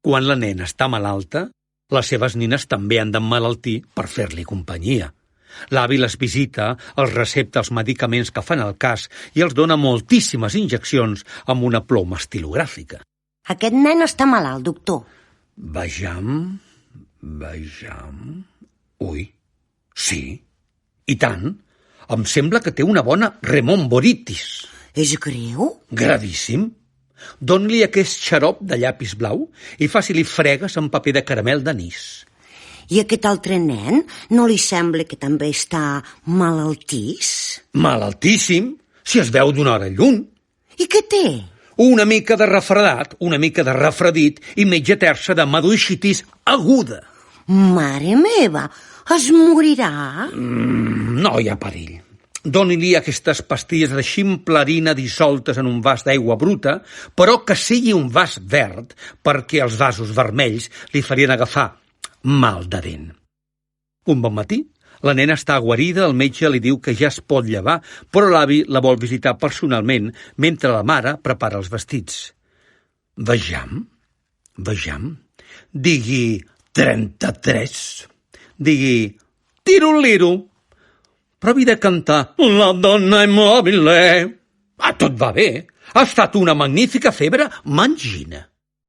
Quan la nena està malalta, les seves nines també han d'emmalaltir per fer-li companyia. L'avi les visita, els recepta els medicaments que fan el cas i els dona moltíssimes injeccions amb una ploma estilogràfica. Aquest nen està malalt, doctor. Vejam... Ui, sí, i tant. Em sembla que té una bona remomboritis. És greu? Gravíssim. Doni-li aquest xarop de llapis blau i faci-li fregues amb paper de caramel d'anís. I aquest altre nen no li sembla que també està malaltís? Malaltíssim, si es veu d'una hora lluny. I què té? Una mica de refredat, una mica de refredit i mitja terça de meduixitis aguda. Mare meva, es morirà? No hi ha perill. Doni-li aquestes pastilles de ximplarina dissoltes en un vas d'aigua bruta, però que sigui un vas verd, perquè els vasos vermells li farien agafar mal de dent. Un bon matí, la nena està guarida, el metge li diu que ja es pot llevar, però l'avi la vol visitar personalment mentre la mare prepara els vestits. Vejam. Digui 33. Digui tiroliro. Provi de cantar La donna immobile. Tot va bé. Ha estat una magnífica febre mangina.